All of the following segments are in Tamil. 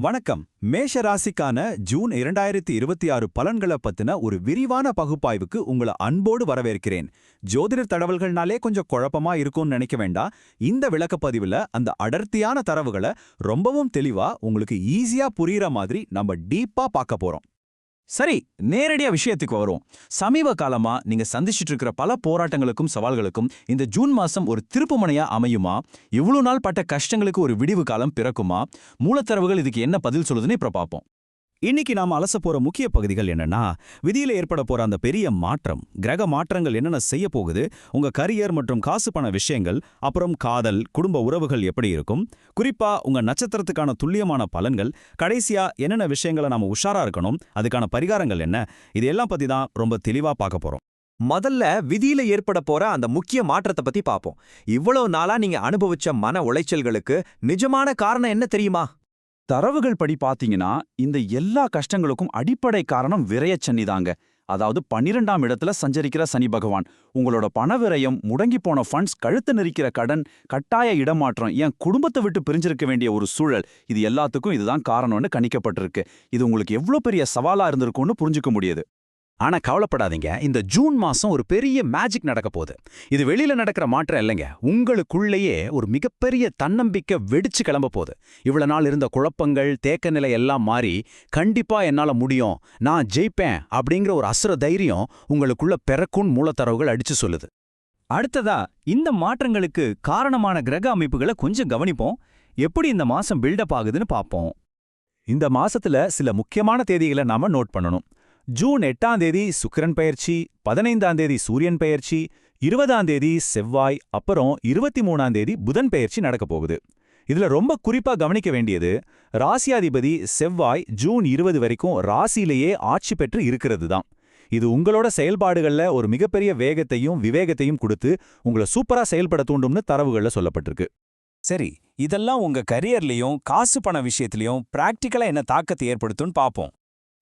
வணக்கம். மேஷ ராசிக்கான ஜூன் 2026 பலன்களை பத்தின ஒரு விரிவான பகுப்பாய்வுக்கு உங்களை அன்போடு வரவேற்கிறேன். ஜோதிடர் தகவல்கள்னாலே கொஞ்சம் குழப்பமா இருக்கும்னு நினைக்க வேண்டாம். இந்த விளக்கப்பதிவுல அந்த அடர்த்தியான தரவுகளை ரொம்பவும் தெளிவா உங்களுக்கு ஈஸியா புரியுற மாதிரி நம்ம டீப்பா பார்க்க போறோம். சரி, நேரடியா விஷயத்துக்கு வரும். சமீப காலமா நீங்க சந்திச்சிட்டு இருக்கிற பல போராட்டங்களுக்கும் சவால்களுக்கும் இந்த ஜூன் மாசம் ஒரு திருப்புமுனையா அமையுமா? இவ்வளவு நாள் பட்ட கஷ்டங்களுக்கு ஒரு விடிவு காலம் பிறக்குமா? மூலத்தரவுகள் இதுக்கு என்ன பதில் சொல்லுதுன்னு இப்ப பார்ப்போம். இன்னைக்கு நாம அலச போற முக்கிய பகுதிகள் என்னன்னா, விதியில ஏற்பட போற அந்த பெரிய மாற்றம், கிரக மாற்றங்கள் என்னென்ன செய்ய போகுது, உங்க கரியர் மற்றும் காசு பண விஷயங்கள், அப்புறம் காதல், குடும்ப உறவுகள் எப்படி இருக்கும், குறிப்பா உங்க நட்சத்திரத்துக்கான துல்லியமான பலன்கள், கடைசியா என்னென்ன விஷயங்களை நாம உஷாரா இருக்கணும், அதுக்கான பரிகாரங்கள் என்ன, இதெல்லாம் பத்தி தான் ரொம்ப தெளிவா பார்க்க போறோம். முதல்ல விதியில ஏற்பட போற அந்த முக்கிய மாற்றத்தை பத்தி பாப்போம். இவ்வளவு நாளா நீங்க அனுபவிச்ச மன உளைச்சல்களுக்கு நிஜமான காரணம் என்ன தெரியுமா? தரவுகள் படி பாத்தீங்கன்னா இந்த எல்லா கஷ்டங்களுக்கும் அடிப்படை காரணம் விரயச்சனி தாங்க. அதாவது 12ஆம் இடத்துல சஞ்சரிக்கிற சனி பகவான். உங்களோட பண விரயம், முடங்கி போன ஃபண்ட்ஸ், கழுத்து நெரிக்கிற கடன், கட்டாய இடமாற்றம், என் குடும்பத்தை விட்டு பிரிஞ்சிருக்க வேண்டிய ஒரு சூழல், இது எல்லாத்துக்கும் இதுதான் காரணம்னு கணிக்கப்பட்டிருக்கு. இது உங்களுக்கு எவ்வளவு பெரிய சவாலா இருந்திருக்கும்னு புரிஞ்சுக்க முடியுது. ஆனா கவலைப்படாதீங்க, இந்த ஜூன் மாசம் ஒரு பெரிய மேஜிக் நடக்க போகுது. இது வெளியில நடக்கிற மாற்றம் இல்லைங்க, உங்களுக்குள்ளேயே ஒரு மிகப்பெரிய தன்னம்பிக்கை வெடிச்சு கிளம்ப போகுது. இவ்வளவு நாள் இருந்த குழப்பங்கள், தேக்க நிலை எல்லாம் மாறி, கண்டிப்பா என்னால முடியும், நான் ஜெயிப்பேன் அப்படிங்கிற ஒரு அசுர தைரியம் உங்களுக்குள்ள பிறக்கும் மூலத்தரவுகள் அடிச்சு சொல்லுது. அடுத்ததா இந்த மாற்றங்களுக்கு காரணமான கிரக அமைப்புகளை கொஞ்சம் கவனிப்போம். எப்படி இந்த மாசம் பில்டப் ஆகுதுன்னு பார்ப்போம். இந்த மாசத்துல சில முக்கியமான தேதிகளை நாம நோட் பண்ணணும். ஜூன் 8ஆம் தேதி சுக்கிரன் பெயர்ச்சி, 15ஆம் தேதி சூரியன் பெயர்ச்சி, 20ஆம் தேதி செவ்வாய், அப்புறம் 23ஆம் தேதி புதன் பெயர்ச்சி நடக்க போகுது. இதுல ரொம்ப குறிப்பா கவனிக்க வேண்டியது, ராசியாதிபதி செவ்வாய் ஜூன் 20 வரைக்கும் ராசியிலேயே ஆட்சி பெற்று இருக்கிறது தான். இது உங்களோட செயல்பாடுகள்ல ஒரு மிகப்பெரிய வேகத்தையும் விவேகத்தையும் கொடுத்து உங்களை சூப்பரா செயல்பட தூண்டும்னு தரவுகள்ல சொல்லப்பட்டிருக்கு. சரி, இதெல்லாம் உங்க கரியர்லயும் காசு பண விஷயத்திலயும் பிராக்டிக்கலா என்ன தாக்கத்தை ஏற்படுத்தும்னு பார்ப்போம்.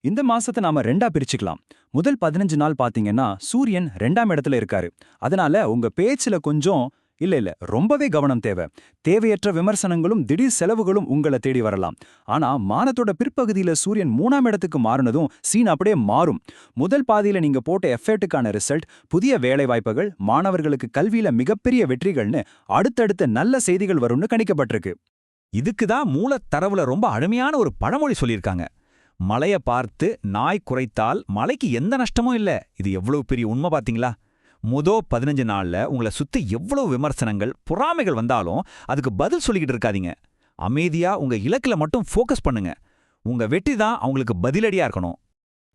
இந்த மாசத்தை நாம ரெண்டா பிரிச்சுக்கலாம். முதல் 15 நாள் பாத்தீங்கன்னா சூரியன் 2ஆம் இடத்துல இருக்காரு. அதனால உங்க பேச்சுல கொஞ்சம் ரொம்பவே கவனம் தேவை. தேவையற்ற விமர்சனங்களும் திடீர் செலவுகளும் உங்களை தேடி வரலாம். ஆனா மானத்தோட பிற்பகுதியில சூரியன் 3ஆம் இடத்துக்கு மாறினதும் சீன் அப்படியே மாறும். முதல் பாதியில நீங்க போட்ட எஃபர்ட்டுக்கான ரிசல்ட், புதிய வேலை வாய்ப்புகள், மாணவர்களுக்கு கல்வியில மிகப்பெரிய வெற்றிகள்னு அடுத்தடுத்த நல்ல செய்திகள் வரும்னு கணிக்கப்பட்டிருக்கு. இதுக்குதான் மூலத்தரவுல ரொம்ப அருமையான ஒரு பழமொழி சொல்லியிருக்காங்க. மலைய பார்த்து நாய் குறைத்தால் மலைக்கு எந்த நஷ்டமும் இல்ல. இது எவ்வளவு பெரிய உண்மை பாத்தீங்களா? 15 நாள்ல உங்களை சுத்தி எவ்வளவு விமர்சனங்கள், பொறாமைகள் வந்தாலும் அதுக்கு பதில் சொல்லிக்கிட்டு இருக்காதீங்க. அமைதியா உங்க இலக்குல மட்டும் ஃபோக்கஸ் பண்ணுங்க. உங்க வெற்றி தான் அவங்களுக்கு பதிலடியா இருக்கணும்.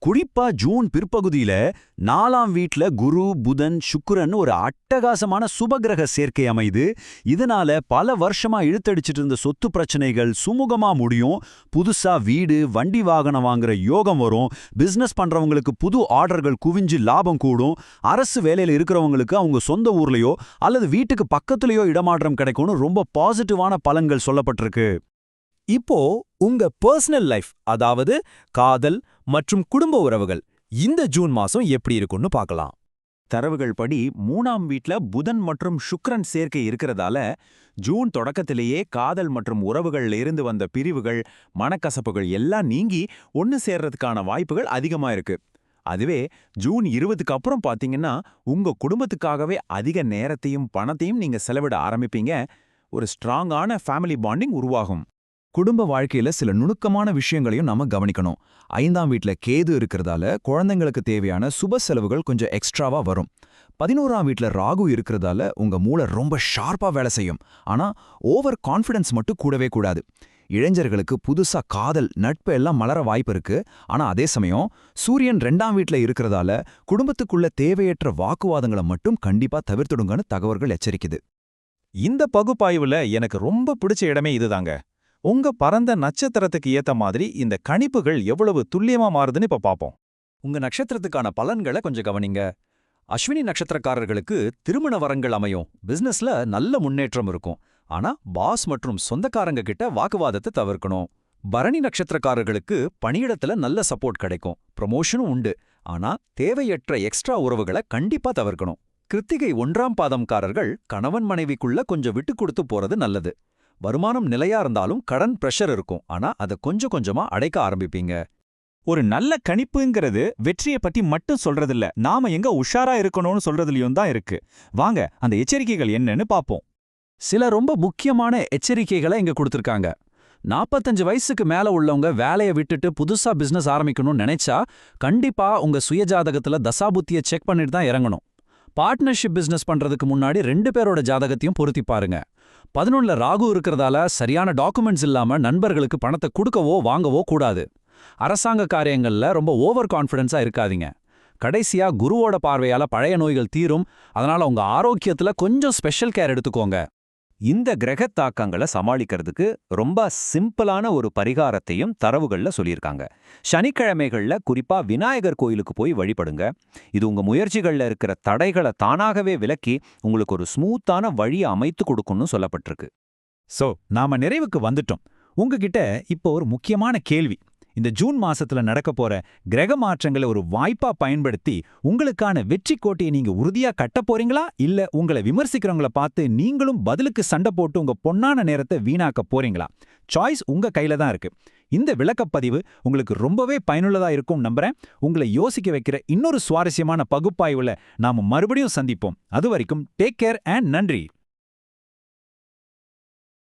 குறிப்பா ஜூன் பிற்பகுதியில 4ஆம் வீட்ல குரு, புதன், சுக்கிரன் ஒரு அட்டகாசமான சுபகிரக சேர்க்கை அமைது. இதனால பல வருஷமா இழுத்தடிச்சிட்டு இருந்த சொத்து பிரச்சனைகள் சுமூகமா முடியும். புதுசா வீடு, வண்டி வாகனம் வாங்குற யோகம் வரும். பிசினஸ் பண்றவங்களுக்கு புது ஆர்டர்கள் குவிஞ்சு லாபம் கூடும். அரசு வேலையில இருக்கிறவங்களுக்கு அவங்க சொந்த ஊர்லயோ அல்லது வீட்டுக்கு பக்கத்துலயோ இடமாற்றம் கிடைக்கும்னு ரொம்ப பாசிட்டிவான பலன்கள் சொல்லப்பட்டிருக்கு. இப்போ உங்க பர்சனல் லைஃப், அதாவது காதல் மற்றும் குடும்ப உறவுகள் இந்த ஜூன் மாசம் எப்படி இருக்கும்னு பார்க்கலாம். தரவுகள் படி 3ஆம் வீட்ல புதன் மற்றும் சுக்கிரன் சேர்க்கை இருக்கிறதால ஜூன் தொடக்கத்திலேயே காதல் மற்றும் உறவுகள்ல இருந்து வந்த பிரிவுகள், மனக்கசப்புகள் எல்லாம் நீங்கி ஒன்னு சேர்றதுக்கான வாய்ப்புகள் அதிகமா இருக்கு. அதுவே ஜூன் 20க்கு அப்புறம் பாத்தீங்கன்னா உங்க குடும்பத்துக்காகவே அதிக நேரத்தையும் பணத்தையும் நீங்க செலவிட ஆரம்பிப்பீங்க. ஒரு ஸ்ட்ராங்கான ஃபேமிலி பாண்டிங் உருவாகும். குடும்ப வாழ்க்கையில சில நுணுக்கமான விஷயங்களையும் நாம கவனிக்கணும். 5ஆம் வீட்ல கேது இருக்கிறதால குழந்தைங்களுக்கு தேவையான சுப செலவுகள் கொஞ்சம் எக்ஸ்ட்ராவா வரும். 11ஆம் வீட்ல ராகு இருக்கிறதால உங்க மூளை ரொம்ப ஷார்ப்பா வேலை செய்யும். ஆனா ஓவர் கான்ஃபிடன்ஸ் மட்டும் கூடவே கூடாது. இளைஞர்களுக்கு புதுசா காதல், நட்பு எல்லாம் மலர வாய்ப்பு இருக்கு. ஆனா அதே சமயம் சூரியன் 2ஆம் வீட்ல இருக்கிறதால குடும்பத்துக்குள்ள தேவையற்ற வாக்குவாதங்களை மட்டும் கண்டிப்பா தவிர்த்துடுங்கன்னு தகவல்கள் எச்சரிக்குது. இந்த பகுப்பாய்வுல எனக்கு ரொம்ப பிடிச்ச இடமே இதுதாங்க. உங்க பரந்த நட்சத்திரத்துக்கு ஏத்த மாதிரி இந்த கணிப்புகள் எவ்வளவு துல்லியமா மாறுதுன்னு இப்ப பாப்போம். உங்க நட்சத்திரத்துக்கான பலன்களை கொஞ்சம் கவனிங்க. அஸ்வினி நட்சத்திரக்காரர்களுக்கு திருமண வரங்கள் அமையும். பிசினஸ்ல நல்ல முன்னேற்றம் இருக்கும். ஆனா பாஸ் மற்றும் சொந்தக்காரங்க கிட்ட வாக்குவாதத்தை தவிர்க்கணும். பரணி நட்சத்திரக்காரர்களுக்கு பணியிடத்துல நல்ல சப்போர்ட் கிடைக்கும். ப்ரமோஷனும் உண்டு. ஆனா தேவையற்ற எக்ஸ்ட்ரா உறவுகளை கண்டிப்பா தவிர்க்கணும். கிருத்திகை 1ஆம் பாதம்காரர்கள் கணவன் மனைவிக்குள்ள கொஞ்சம் விட்டு கொடுத்து போறது நல்லது. வருமானம் நிலையா இருந்தாலும் கடன் பிரஷர் இருக்கும், ஆனா அதை கொஞ்சம் கொஞ்சமா அடைக்க ஆரம்பிப்பீங்க. ஒரு நல்ல கணிப்புங்கிறது வெற்றியை பத்தி மட்டும் சொல்றதில்ல, நாம எங்க உஷாரா இருக்கணும்னு சொல்றதுலயும் தான் இருக்கு. வாங்க அந்த எச்சரிக்கைகள் என்னன்னு பாப்போம். சில ரொம்ப முக்கியமான எச்சரிக்கைகளை இங்க கொடுத்திருக்காங்க. 45 வயசுக்கு மேல உள்ளவங்க வேலையை விட்டுட்டு புதுசா பிசினஸ் ஆரம்பிக்கணும்னு நினைச்சா கண்டிப்பா உங்க சுயஜாதகத்துல தசாபுத்தியை செக் பண்ணிட்டு தான் இறங்கணும். பார்ட்னர்ஷிப் பிசினஸ் பண்றதுக்கு முன்னாடி 2 பேரோட ஜாதகத்தையும் பொருத்தி பாருங்க. 11ல ராகு இருக்கிறதால சரியான டாக்குமெண்ட்ஸ் இல்லாம நண்பர்களுக்கு பணத்தை கொடுக்கவோ வாங்கவோ கூடாது. அரசாங்க காரியங்கள்ல ரொம்ப ஓவர் கான்ஃபிடன்ஸா இருக்காதீங்க. கடைசியா குருவோட பார்வையால பழைய நோய்கள் தீரும், அதனால உங்க ஆரோக்கியத்துல கொஞ்சம் ஸ்பெஷல் கேர் எடுத்துக்கோங்க. இந்த கிரகத் தாக்கங்களை சமாளிக்கிறதுக்கு ரொம்ப சிம்பிளான ஒரு பரிகாரத்தையும் தரவுகள்ல சொல்லியிருக்காங்க. சனிக்கிழமைகள்ல குறிப்பா விநாயகர் கோயிலுக்கு போய் வழிபடுங்க. இது உங்க முயற்சிகள்ல இருக்கிற தடைகளை தானாகவே விலக்கி உங்களுக்கு ஒரு ஸ்மூத்தான வழியை அமைத்து கொடுக்கும்னு சொல்லப்பட்டிருக்கு. சோ நாம நிறைவுக்கு வந்துட்டோம். உங்ககிட்ட இப்போ ஒரு முக்கியமான கேள்வி. இந்த ஜூன் மாசத்துல நடக்க போற கிரக மாற்றங்களை ஒரு வாய்ப்பா பயன்படுத்தி உங்களுக்கான வெற்றி கோட்டையை நீங்க உறுதியா கட்ட போறீங்களா, இல்ல உங்களை விமர்சிக்கிறவங்கள பார்த்து நீங்களும் பதிலுக்கு சண்டை போட்டு உங்க பொன்னான நேரத்தை வீணாக்க போறீங்களா? சாய்ஸ் உங்க கையில தான் இருக்கு. இந்த விளக்கப்பதிவு உங்களுக்கு ரொம்பவே பயனுள்ளதா இருக்கும் நம்புறேன். உங்களை யோசிக்க வைக்கிற இன்னொரு சுவாரஸ்யமான பகுப்பாய்வுல நாம மறுபடியும் சந்திப்போம். அது வரைக்கும் டேக் கேர் அண்ட் நன்றி.